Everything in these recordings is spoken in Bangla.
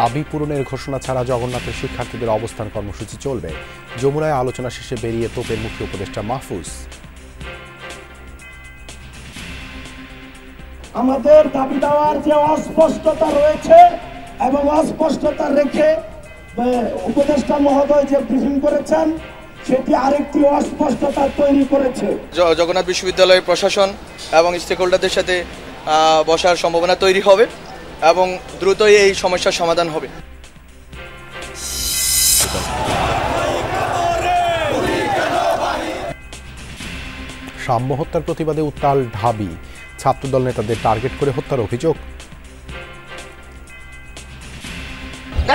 দাবি পূরণের ঘোষণা ছাড়া জগন্নাথের শিক্ষার্থীদের অবস্থান কর্মসূচি চলবে। যমুনায় আলোচনা শেষে বেরিয়ে তোপের মুখ্য উপদেষ্টা মাহফুজ। আমাদের দাবি দেওয়ার যে অস্পষ্টতা রয়েছে এবং অস্পষ্টতা রেখে উপদেষ্টা মহোদয় যে ব্রিফিং করেছেন সেটি আরেকটি অস্পষ্টতা তৈরি করেছে। জগন্নাথ বিশ্ববিদ্যালয়ের প্রশাসন এবং স্টেক হোল্ডারদের সাথে বসার সম্ভাবনা তৈরি হবে এবং দ্রুতই এই সমস্যার সমাধান হবে। সাম্য হত্যার প্রতিবাদে উত্তাল ঢাবি, ছাত্রদল নেতাদের টার্গেট করে হত্যার অভিযোগ।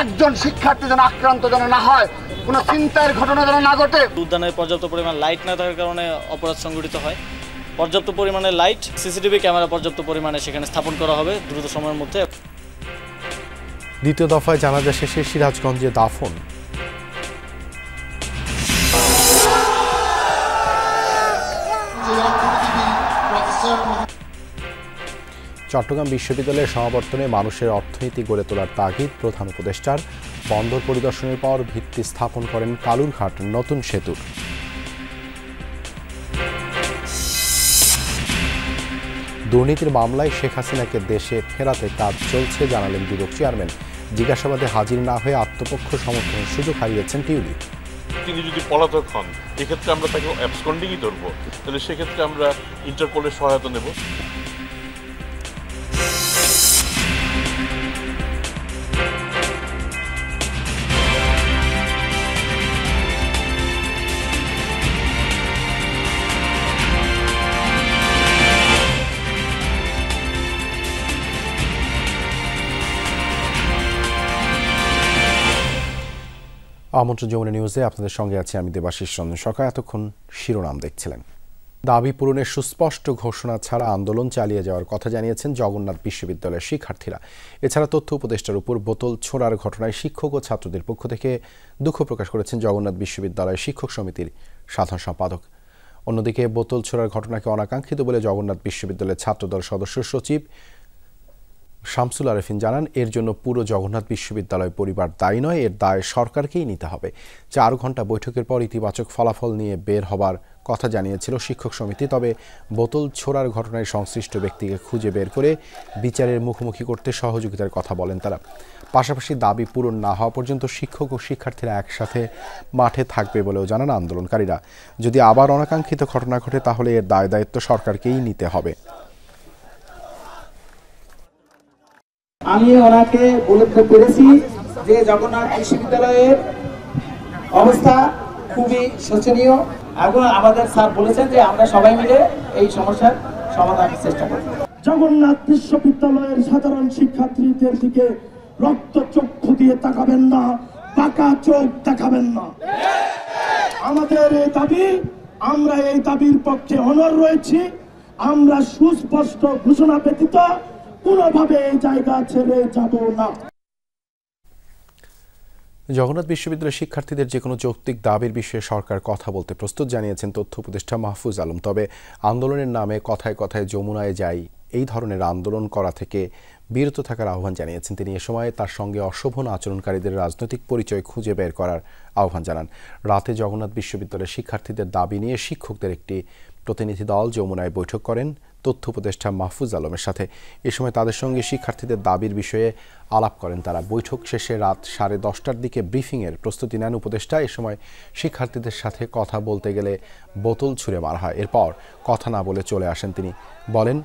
একজন শিক্ষার্থী যেন আক্রান্ত যেন না হয়, কোনো চিন্তার ঘটনা যেন না ঘটে। উদ্যানে পর্যাপ্ত পরিমাণ লাইট না থাকার কারণে অপরাধ সংঘটিত হয়। পর্যাপ্ত পরিমাণে লাইট, সিসিটিভি ক্যামেরা পর্যাপ্ত পরিমাণে সেখানে স্থাপন করা হবে দ্রুত সময়ের মধ্যে। দ্বিতীয় দফায় জানাজা শেষে সিরাজগঞ্জে দাফন। চট্টগ্রাম বিশ্ববিদ্যালয়ের সমাবর্তনে মানুষের অর্থনীতি গড়ে তোলার তাগিদ প্রধান উপদেষ্টার। বন্দর পরিদর্শনের পর ভিত্তি স্থাপন করেন কালুরঘাট নতুন সেতুর। দুর্নীতির মামলায় শেখ হাসিনাকে দেশে ফেরাতে কাজ চলছে জানালেন দুদক চেয়ারম্যান। জিজ্ঞাসাবাদে হাজির না হয়ে আত্মপক্ষ সমর্থনের সুযোগ হারিয়েছেন টিউলিপ। তিনি যদি পলাতক হন, এক্ষেত্রে আমরা তাকে অ্যাবসকন্ডিংই ধরবো, তাহলে সেক্ষেত্রে আমরা ইন্টারপোলের সহায়তা নেব। আমন্ত্রণ যমুনা নিউজে আপনাদের সঙ্গে আছি আমি দেবাশিস রঞ্জন সরকার। এতক্ষণ শিরোনাম দেখছিলেন। দাবি পূরণের সুস্পষ্ট ঘোষণা ছাড়া আন্দোলন চালিয়ে যাওয়ার কথা জানিয়েছেন জগন্নাথ বিশ্ববিদ্যালয়ের শিক্ষার্থীরা। এছাড়া তথ্য উপদেষ্টার উপর বোতল ছোড়ার ঘটনায় শিক্ষক ও ছাত্রদের পক্ষ থেকে দুঃখ প্রকাশ করেছেন জগন্নাথ বিশ্ববিদ্যালয় শিক্ষক সমিতির সাধারণ সম্পাদক। অন্যদিকে বোতল ছোড়ার ঘটনাকে অনাকাঙ্ক্ষিত বলে জগন্নাথ বিশ্ববিদ্যালয়ের ছাত্রদল সদস্য সচিব শামসুল আরেফিন জানান, এর জন্য পুরো জগন্নাথ বিশ্ববিদ্যালয় পরিবার দায়ী নয়, এর দায় সরকারকেই নিতে হবে। 4 ঘণ্টা বৈঠকের পর ইতিবাচক ফলাফল নিয়ে বের হবার কথা জানিয়েছিল শিক্ষক সমিতি। তবে বোতল ছোড়ার ঘটনায় সংশ্লিষ্ট ব্যক্তিকে খুঁজে বের করে বিচারের মুখোমুখি করতে সহযোগিতার কথা বলেন তারা। পাশাপাশি দাবি পূরণ না হওয়া পর্যন্ত শিক্ষক ও শিক্ষার্থীরা একসাথে মাঠে থাকবে বলেও জানান আন্দোলনকারীরা। যদি আবার অনাকাঙ্ক্ষিত ঘটনা ঘটে তাহলে এর দায় দায়িত্ব সরকারকেই নিতে হবে। আমি ওনাকে বলতে পেরেছি যে জগন্নাথ বিশ্ববিদ্যালয়ের অবস্থা খুবই শোচনীয় এবং আমাদের স্যার বলেছেন যে আমরা সবাই মিলে এই সমস্যার সমাধানের চেষ্টা করব। জগন্নাথ বিশ্ববিদ্যালয়ের সাধারণ শিক্ষার্থীদের দিকে রক্ত চক্ষু দিয়ে তাকাবেন না, বাঁকা চোখ দেখাবেন না। আমাদের এই দাবি, আমরা এই দাবির পক্ষে অনড় রয়েছি। আমরা সুস্পষ্ট ঘোষণা ব্যতীত কোনোভাবে এই জায়গা ছেড়ে যাব না। জগন্নাথ বিশ্ববিদ্যালয়ের শিক্ষার্থীদের যে কোনো যৌক্তিক দাবির বিষয়ে সরকার কথা বলতে প্রস্তুত জানিয়েছেন তথ্য উপদেষ্টা মাহফুজ আলম। তবে আন্দোলনের নামে কথায় কথায় যমুনায় যাই এই ধরনের আন্দোলন করা থেকে বিরত থাকার আহ্বান জানিয়েছেন তিনি। এ সময় তার সঙ্গে অশোভন আচরণকারীদের রাজনৈতিক পরিচয় খুঁজে বের করার আহ্বান জানান। রাতে জগন্নাথ বিশ্ববিদ্যালয়ের শিক্ষার্থীদের দাবি নিয়ে শিক্ষকদের একটি প্রতিনিধি দল যমুনায় বৈঠক করেন তথ্য উপদেষ্টা মাহফুজ আলমের সাথে। এ সময় তাদের সঙ্গে শিক্ষার্থীদের দাবির বিষয়ে আলাপ করেন তারা। বৈঠক শেষে রাত 10:30টার দিকে ব্রিফিংয়ের প্রস্তুতি নেন উপদেষ্টা। এ সময় শিক্ষার্থীদের সাথে কথা বলতে গেলে বোতল ছুঁড়ে মারা হয়। এরপর কথা না বলে চলে আসেন তিনি। বলেন,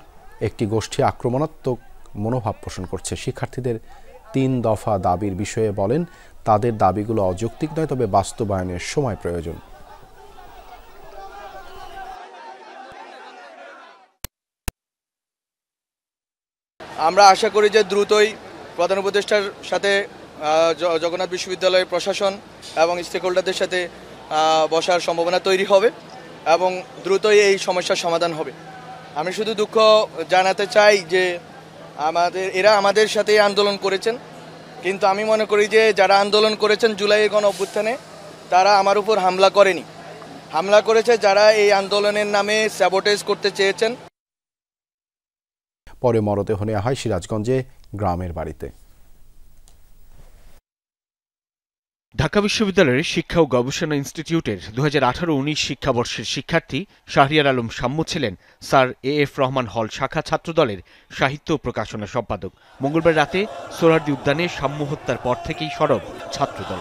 একটি গোষ্ঠী আক্রমণাত্মক মনোভাব পোষণ করছে। শিক্ষার্থীদের 3 দফা দাবির বিষয়ে বলেন, তাদের দাবিগুলো অযৌক্তিক নয়, তবে বাস্তবায়নের সময় প্রয়োজন। আমরা আশা করি যে দ্রুতই প্রধান উপদেষ্টার সাথে জগন্নাথ বিশ্ববিদ্যালয়ের প্রশাসন এবং স্টেক হোল্ডারদের সাথে বসার সম্ভাবনা তৈরি হবে এবং দ্রুতই এই সমস্যার সমাধান হবে। আমি শুধু দুঃখ জানাতে চাই যে এরা আমাদের সাথেই আন্দোলন করেছেন, কিন্তু আমি মনে করি যে যারা আন্দোলন করেছেন জুলাইয়ের গণ অভ্যুত্থানে তারা আমার উপর হামলা করেনি, হামলা করেছে যারা এই আন্দোলনের নামে স্যাবোটেজ করতে চেয়েছেন। পরে মরদেহ নেওয়া হয় সিরাজগঞ্জে গ্রামের বাড়িতে। ঢাকা বিশ্ববিদ্যালয়ের শিক্ষা ও গবেষণা ইনস্টিটিউটের 2018-19 শিক্ষাবর্ষের শিক্ষার্থী শাহরিয়ার আলম সাম্য ছিলেন স্যার এএফ রহমান হল শাখা ছাত্রদলের সাহিত্য ও প্রকাশনা সম্পাদক। মঙ্গলবার রাতে সোহরাওয়ার্দী উদ্যানে সাম্য হত্যার পর থেকেই সরব ছাত্রদল।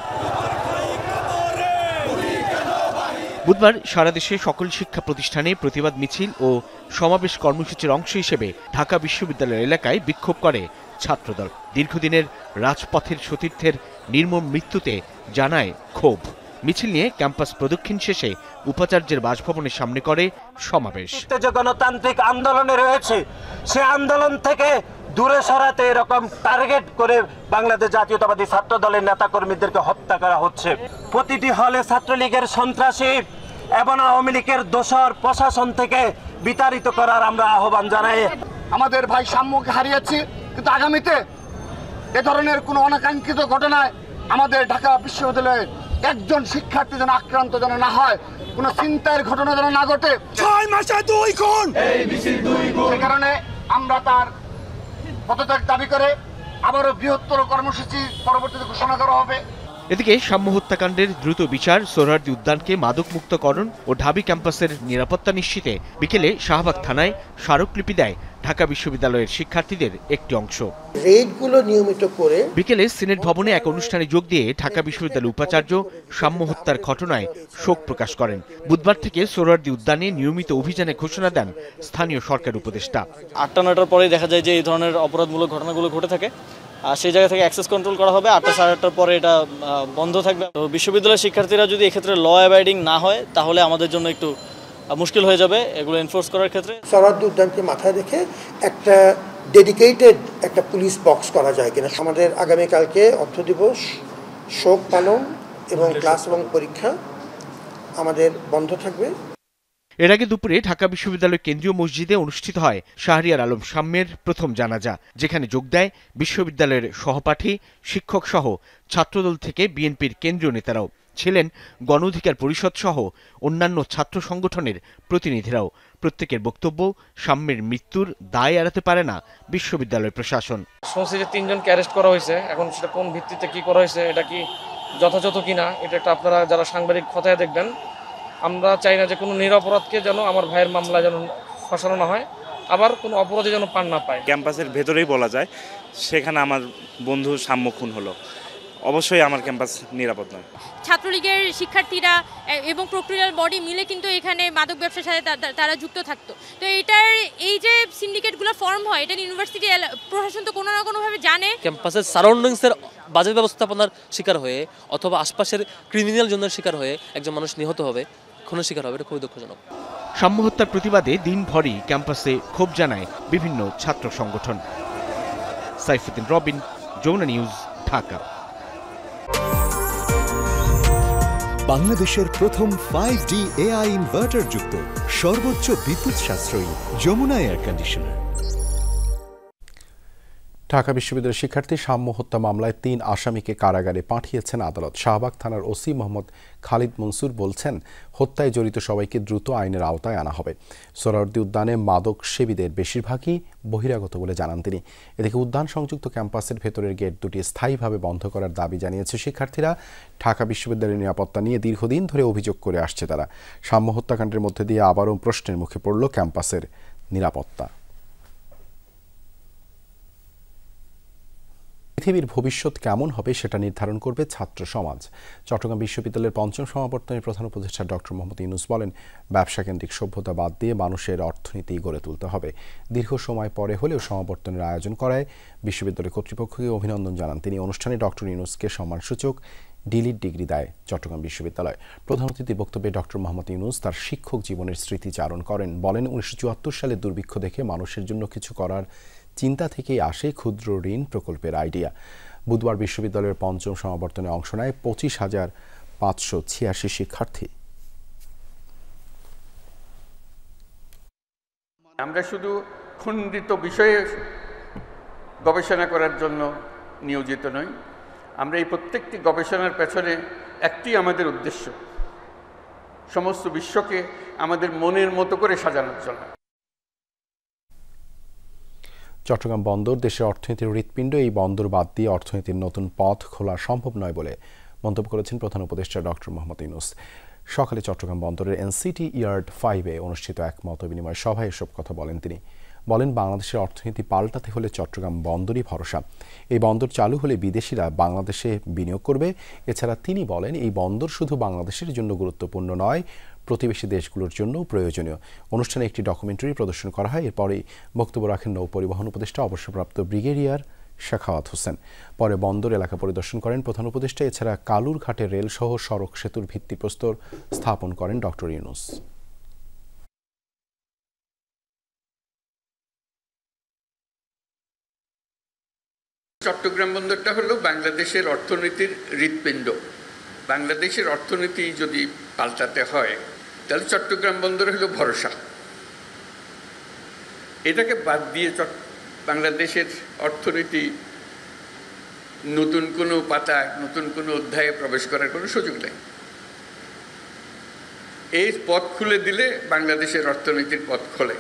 বুধবার সারা দেশে সকল শিক্ষা প্রতিষ্ঠানে প্রতিবাদ মিছিল ও সমাবেশ কর্মসূচির অংশ হিসেবে ঢাকা বিশ্ববিদ্যালয় এলাকায় বিক্ষোভ করে ছাত্রদল। দীর্ঘদিনের রাজপথের সতীর্থের নির্মম মৃত্যুতে জানায় ক্ষোভ। মিছিল নিয়ে ক্যাম্পাস প্রদক্ষিণ শেষে উপাচার্যের বাসভবনের সামনে করে সমাবেশ। যে গণতান্ত্রিক আন্দোলনে রয়েছে সে আন্দোলন থেকে দূরে সরাতে এরকম টার্গেট করে বাংলাদেশ জাতীয়তাবাদী ছাত্র দলের নেতাকর্মীদেরকে হত্যা করা হচ্ছে। প্রতিটি হলে ছাত্রলীগের সন্ত্রাসী এবং আওয়ামী লীগের দোসর প্রশাসন থেকে বিতাড়িত করার আমরা আহ্বান জানাই। আমাদের ভাই সাম্যকে হারিয়েছি, কিন্তু আগামীতে এ ধরনের কোনো অনাকাঙ্ক্ষিত ঘটনায় আমাদের ঢাকা বিশ্ববিদ্যালয়ের একজন শিক্ষার্থী যেন আক্রান্ত যেন না হয়, কোনো চিন্তার ঘটনা যেন না ঘটে। 6 মাসে 2 খুন, সে কারণে আমরা তার পদত্যাগ দাবি করে আবারও বৃহত্তর কর্মসূচি পরবর্তীতে ঘোষণা করা হবে। এদিকে সাম্য হত্যাকাণ্ডের দ্রুত বিচার, সোহরাওয়ার্দী উদ্যানকে মাদকমুক্তকরণ ও ঢাবি ক্যাম্পাসের নিরাপত্তা নিশ্চিতে বিকেলে শাহবাগ থানায় স্মারকলিপি দেয় ঢাকা বিশ্ববিদ্যালয়ের শিক্ষার্থীদের একটি অংশ। রেডগুলো নিয়মিত করে বিকেলে সিনেট ভবনে এক অনুষ্ঠানে যোগ দিয়ে ঢাকা বিশ্ববিদ্যালয়ের উপাচার্য সাম্য হত্যার ঘটনায় শোক প্রকাশ করেন। বুধবার থেকে সোহরাওয়ার্দী উদ্যানে নিয়মিত অভিযানে ঘোষণা দেন স্থানীয় সরকার উপদেষ্টা। 8টা-9টার পরেই দেখা যায় যে এই ধরনের অপরাধমূলক ঘটনাগুলো ঘটে থাকে, আর সেই জায়গা থেকে অ্যাক্সেস কন্ট্রোল করা হবে। 8টা-8:30টার পরে এটা বন্ধ থাকবে। তো বিশ্ববিদ্যালয়ের শিক্ষার্থীরা যদি এক্ষেত্রে ল অ্যাবাইডিং না হয় তাহলে আমাদের জন্য একটু মুশকিল হয়ে যাবে এগুলো এনফোর্স করার ক্ষেত্রে। সোহরাওয়ার্দী উদ্যানকে মাথায় রেখে একটা ডেডিকেটেড একটা পুলিশ বক্স করা যায় কিনা। আমাদের আগামীকালকে অর্থ দিবস, শোক পালন এবং ক্লাস এবং পরীক্ষা আমাদের বন্ধ থাকবে। এর আগে দুপুরে ঢাকা বিশ্ববিদ্যালয় কেন্দ্রীয় মসজিদে অনুষ্ঠিত হয় শাহরিয়ার আলম সাম্যের প্রথম জানাজা, যেখানে যোগ দেয় বিশ্ববিদ্যালয়ের সহপাঠী, শিক্ষক সহ ছাত্রদল থেকে বিএনপির কেন্দ্রীয় নেতারাও ছিলেন। গণ অধিকার পরিষদ সহ অন্যান্য ছাত্র সংগঠনের প্রতিনিধিরাও। প্রত্যেকের বক্তব্য, সাম্যের মৃত্যুর দায় এড়াতে পারে না বিশ্ববিদ্যালয় প্রশাসন। শুনছি যে 3 জনকে অ্যারেস্ট করা হয়েছে, এখন সেটা কোন ভিত্তিতে কি করা হয়েছে, এটা কি যথাযথ কিনা, এটা একটা আপনারা যারা সাংবাদিক খতায় দেখবেন। আমরা চাই না যে কোনো নিরপরাধকে যেন আমার ভাইয়ের মামলা যেন ফাঁসানো না হয়, আবার কোনো অপরাধী যেন পান না পায়। ক্যাম্পাসের ভেতরেই বলা যায়, সেখানে আমার বন্ধু সাম্য খুন হলো, অবশ্যই আমার ক্যাম্পাস নিরাপদ নয়। ছাত্রলীগের শিক্ষার্থীরা এবং প্রক্রিয়াল বডি মিলে কিন্তু এখানে মাদক ব্যবসার সাথে তারা যুক্ত থাকতো। তো এটার এই যে সিন্ডিকেটগুলো ফর্ম হয়, এটা ইউনিভার্সিটি প্রশাসন তো কোনো না কোনোভাবে জানে। ক্যাম্পাসের সারাউন্ডিংসের বাজে ব্যবস্থাপনার শিকার হয়ে অথবা আশপাশের ক্রিমিনাল জনের শিকার হয়ে একজন মানুষ নিহত হবে, খুনের শিকার হবে, এটা খুবই দুঃখজনক। সাম্য হত্যার প্রতিবাদে দিনভরই ক্যাম্পাসে ক্ষোভ জানায় বিভিন্ন ছাত্র সংগঠন। সাইফুদ্দিন রবিন, যমুনা নিউজ, ঢাকা। বাংলাদেশের প্রথম 5G AI ইনভার্টার যুক্ত সর্বোচ্চ বিদ্যুৎ সাশ্রয়ী যমুনা এয়ার কন্ডিশনার। ঢাকা বিশ্ববিদ্যালয়ের শিক্ষার্থী সাম্য হত্যা মামলায় 3 আসামিকে কারাগারে পাঠিয়েছেন আদালত। শাহবাগ থানার ওসি মোহাম্মদ খালিদ মনসুর বলছেন, হত্যায় জড়িত সবাইকে দ্রুত আইনের আওতায় আনা হবে। সোহরাওয়ার্দী উদ্যানে মাদক সেবীদের বেশিরভাগই বহিরাগত বলে জানান তিনি। এদিকে উদ্যান সংযুক্ত ক্যাম্পাসের ভেতরের গেট দুটি স্থায়ীভাবে বন্ধ করার দাবি জানিয়েছে শিক্ষার্থীরা। ঢাকা বিশ্ববিদ্যালয়ের নিরাপত্তা নিয়ে দীর্ঘদিন ধরে অভিযোগ করে আসছে তারা। সাম্য হত্যাকাণ্ডের মধ্যে দিয়ে আবারও প্রশ্নের মুখে পড়ল ক্যাম্পাসের নিরাপত্তা। পৃথিবীর ভবিষ্যৎ কেমন হবে সেটা নির্ধারণ করবে ছাত্র সমাজ। চট্টগ্রাম বিশ্ববিদ্যালয়ের ৫ম সমাবর্তনের প্রধান উপদেষ্টা ডক্টর মোহাম্মদ ইউনূস বলেন, ব্যবসাকেন্দ্রিক সভ্যতা বাদ দিয়ে মানুষের অর্থনীতি গড়ে তুলতে হবে। দীর্ঘ সময় পরে হলেও সমাবর্তনের আয়োজন করায় বিশ্ববিদ্যালয় কর্তৃপক্ষকে অভিনন্দন জানান তিনি। অনুষ্ঠানে ডক্টর ইউনূসকে সম্মানসূচক ডিলিট ডিগ্রি দেয় চট্টগ্রাম বিশ্ববিদ্যালয়। প্রধান অতিথির বক্তব্যে ডক্টর মোহাম্মদ ইউনূস তার শিক্ষক জীবনের স্মৃতিচারণ করেন। বলেন, 1974 সালে দুর্ভিক্ষ দেখে মানুষের জন্য কিছু করার চিন্তা থেকেই আসে ক্ষুদ্র ঋণ প্রকল্পের আইডিয়া। বুধবার বিশ্ববিদ্যালয়ের ৫ম সমাবর্তনে অংশ নেয় ২৫,৫৮৬ শিক্ষার্থী। আমরা শুধু খণ্ডিত বিষয়ে গবেষণা করার জন্য নিয়োজিত নই, আমরা এই প্রত্যেকটি গবেষণার পেছনে একটি আমাদের উদ্দেশ্য, সমস্ত বিশ্বকে আমাদের মনের মতো করে সাজানোর জন্য। চট্টগ্রাম বন্দর দেশের অর্থনীতির হৃৎপিণ্ড। এই বন্দর বাদ দিয়ে অর্থনীতির নতুন পথ খোলা সম্ভব নয় বলে মন্তব্য করেছেন প্রধান উপদেষ্টা ডক্টর মোহাম্মদ ইউনূস। সকালে চট্টগ্রাম বন্দরের এনসিটি ইয়ার্ড 5-এ অনুষ্ঠিত এক মতবিনিময় সভায় এসব কথা বলেন তিনি। বলেন, বাংলাদেশের অর্থনীতি পাল্টাতে হলে চট্টগ্রাম বন্দরই ভরসা। এই বন্দর চালু হলে বিদেশিরা বাংলাদেশে বিনিয়োগ করবে। এছাড়া তিনি বলেন, এই বন্দর শুধু বাংলাদেশের জন্য গুরুত্বপূর্ণ নয়, প্রতিবেশী দেশগুলোর জন্য প্রয়োজনীয়। অনুষ্ঠানে একটি ডকুমেন্টারি প্রদর্শন করা হয়। এরপরেই বক্তব্য রাখেন নৌ পরিবহন উপদেষ্টা অবসরপ্রাপ্ত ব্রিগেডিয়ার শাখাওয়াত হোসেন। পরে বন্দর এলাকা পরিদর্শন করেন প্রধান উপদেষ্টা। এছাড়া কালুর ঘাটে রেলসহ সড়ক সেতুর ভিত্তিপ্রস্তর স্থাপন করেন ডক্টর ইউনূস। চট্টগ্রাম বন্দরটা হলো বাংলাদেশের অর্থনীতির হৃৎপিণ্ড। বাংলাদেশের অর্থনীতি যদি পাল্টাতে হয় তাহলে চট্টগ্রাম বন্দর হলো ভরসা। এটাকে বাদ দিয়ে বাংলাদেশের অর্থনীতি নতুন কোনো পাতা, নতুন কোনো অধ্যায়ে প্রবেশ করার কোনো সুযোগ নেই। এই পথ খুলে দিলে বাংলাদেশের অর্থনীতির পথ খোলে।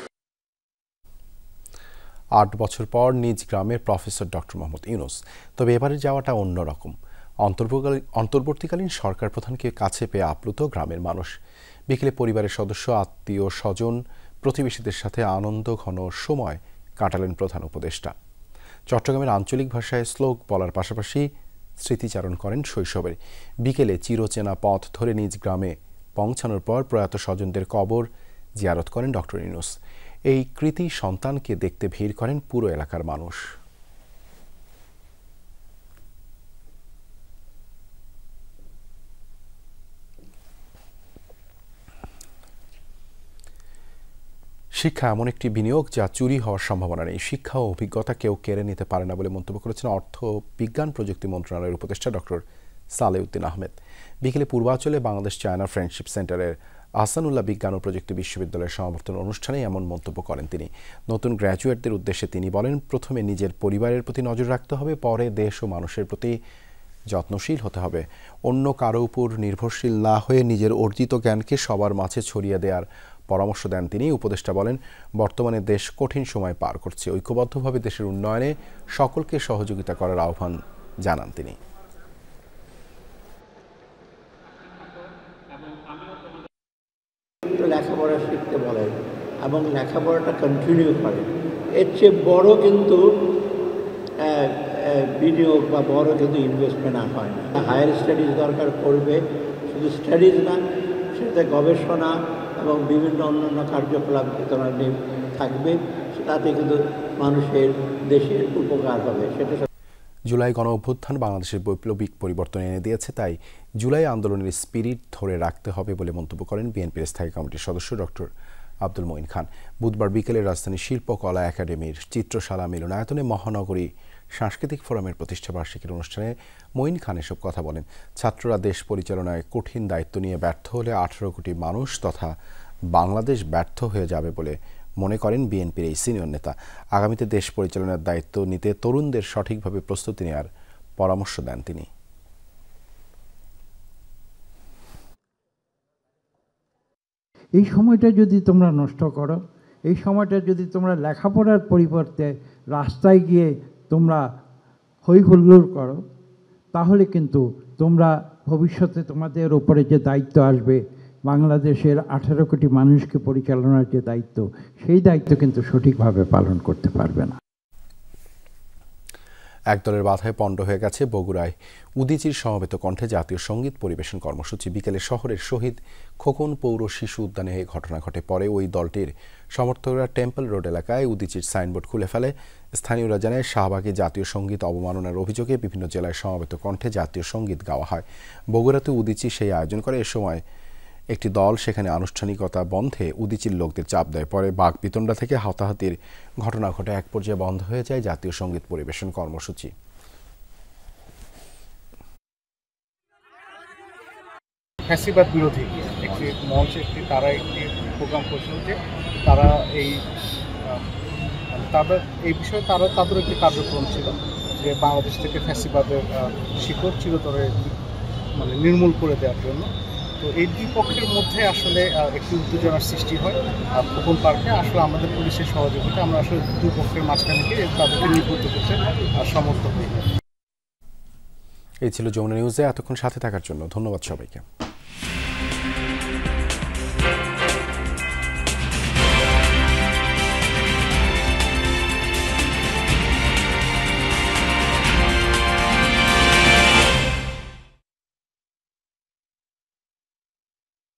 8 বছর পর নিজ গ্রামের প্রফেসর ডক্টর মোহাম্মদ ইউনূস। তবে এবারে যাওয়াটা অন্যরকম। অন্তর্বর্তীকালীন সরকার প্রধানকে কাছে পেয়ে আপ্লুত গ্রামের মানুষ। বিকেলে পরিবারের সদস্য, আত্মীয় স্বজন, প্রতিবেশীদের সাথে আনন্দ ঘন সময় কাটালেন প্রধান উপদেষ্টা। চট্টগ্রামের আঞ্চলিক ভাষায় শ্লোক বলার পাশাপাশি স্মৃতিচারণ করেন শৈশবের। বিকেলে চিরচেনা পথ ধরে নিজ গ্রামে পৌঁছানোর পর প্রয়াত স্বজনদের কবর জিয়ারত করেন ডক্টর ইউনূস। এই কৃতি সন্তানকে দেখতে ভিড় করেন পুরো এলাকার মানুষ। শিক্ষা এমন একটি বিনিয়োগ যা চুরি হওয়ার সম্ভাবনা নেই। শিক্ষা ও অভিজ্ঞতা কেউ কেড়ে নিতে পারে না বলে মন্তব্য করেছেন অর্থ বিজ্ঞান প্রযুক্তি মন্ত্রণালয়ের উপদেষ্টা ডক্টর সালেউদ্দিন আহমেদ। বিকেলে পূর্বাঞ্চলে বাংলাদেশ চায়না ফ্রেন্ডশিপ সেন্টারের আহসানুল্লাহ বিজ্ঞান ও প্রযুক্তি বিশ্ববিদ্যালয়ের সমাবর্তন অনুষ্ঠানে এমন মন্তব্য করেন তিনি। নতুন গ্র্যাজুয়েটদের উদ্দেশ্যে তিনি বলেন, প্রথমে নিজের পরিবারের প্রতি নজর রাখতে হবে, পরে দেশ ও মানুষের প্রতি যত্নশীল হতে হবে। অন্য কারো উপর নির্ভরশীল না হয়ে নিজের অর্জিত জ্ঞানকে সবার মাঝে ছড়িয়ে দেওয়ার পরামর্শ দেন তিনি। উপদেষ্টা বলেন, বর্তমানে দেশ কঠিন সময় পার করছে। ঐক্যবদ্ধভাবে দেশের উন্নয়নে সকলকে সহযোগিতা করার আহ্বান জানান তিনি। লেখাপড়া শিখতে বলেন এবং লেখাপড়াটা কন্টিনিউ করেন। এর চেয়ে বড় কিন্তু বিনিয়োগ বা বড় কিন্তু ইনভেস্টমেন্ট আর হয় না। হায়ার স্টাডিজ দরকার পড়বে, শুধু স্টাডিজ না, সেটাতে গবেষণা এবং বিভিন্ন অন্যান্য কার্যকলাপ থাকবে। তাতে কিন্তু মানুষের দেশের উপকার হবে। সেটা জুলাই গণ অভ্যুত্থান বাংলাদেশের বৈপ্লবিক পরিবর্তন এনে দিয়েছে, তাই জুলাই আন্দোলনের স্পিরিট ধরে রাখতে হবে বলে মন্তব্য করেন বিএনপির স্থায়ী কমিটির সদস্য ডক্টর আব্দুল মঈন খান। বুধবার বিকেলে রাজধানীর শিল্পকলা একাডেমির চিত্রশালা মিলনায়তনে মহানগরী সাংস্কৃতিক ফোরামের প্রতিষ্ঠাবার্ষিকীর অনুষ্ঠানে মঈন খান এসব কথা বলেন। ছাত্ররা দেশ পরিচালনায় কঠিন দায়িত্ব নিয়ে ব্যর্থ হলে 18 কোটি মানুষ তথা বাংলাদেশ ব্যর্থ হয়ে যাবে বলে মনে করেন বিএনপির এই সিনিয়র নেতা। আগামীতে দেশ পরিচালনার দায়িত্ব নিতে তরুণদের সঠিকভাবে প্রস্তুতি নেওয়ার পরামর্শ দেন তিনি। এই সময়টা যদি তোমরা নষ্ট করো, এই সময়টা যদি তোমরা লেখাপড়ার পরিবর্তে রাস্তায় গিয়ে তোমরা হই হুল্লোড় করো, তাহলে কিন্তু তোমরা ভবিষ্যতে তোমাদের ওপরে যে দায়িত্ব আসবে, বাংলাদেশের 18 কোটি মানুষকে পরিচালনার যে দায়িত্ব, সেই দায়িত্ব কিন্তু সঠিকভাবে পালন করতে পারবে না। একদলের বাধায় পণ্ড হয়ে গেছে বগুড়ায় উদীচীর সমবেত কণ্ঠে জাতীয় সঙ্গীত পরিবেশন কর্মসূচি। বিকেলে শহরের শহীদ খোকন পৌর শিশু উদ্যানে এই ঘটনা ঘটে। পরে ওই দলটির সমর্থকরা টেম্পল রোড এলাকায় উদীচীর সাইনবোর্ড খুলে ফেলে। স্থানীয়রা জানায়, শাহবাগে জাতীয় সঙ্গীত অবমাননার অভিযোগে বিভিন্ন জেলায় সমবেত কণ্ঠে জাতীয় সঙ্গীত গাওয়া হয়। বগুড়াতে উদীচী সেই আয়োজন করে। এ সময় একটি দল সেখানে আনুষ্ঠানিকতা বন্ধে উদীচীর লোকদের চাপ দেয়। পরে বাকবিতণ্ডা থেকে হাতাহাতির ঘটনা ঘটে। এক পর্যায়ে বন্ধ হয়ে যায় জাতীয় সঙ্গীত পরিবেশন কর্মসূচি। ফ্যাসিবাদ বিরোধী একটি মঞ্চ, তারা একটি প্রোগ্রাম করছিল যে তারা তাদের এই বিষয়ে তাদের একটি কার্যক্রম ছিল যে বাংলাদেশ থেকে ফ্যাসিবাদের শিকড় চিরতরে নির্মূল করে দেওয়ার জন্য। তো এই দুই পক্ষের মধ্যে আসলে একটি উত্তেজনার সৃষ্টি হয় খোকন পার্কে। আসলে আমাদের পুলিশের সহযোগিতা আমরা আসলে দুই পক্ষের মাঝখানে গিয়ে তাদেরকে নিবৃত্ত করতে সমর্থ হই। এই ছিল যমুনা নিউজে। এতক্ষণ সাথে থাকার জন্য ধন্যবাদ সবাইকে।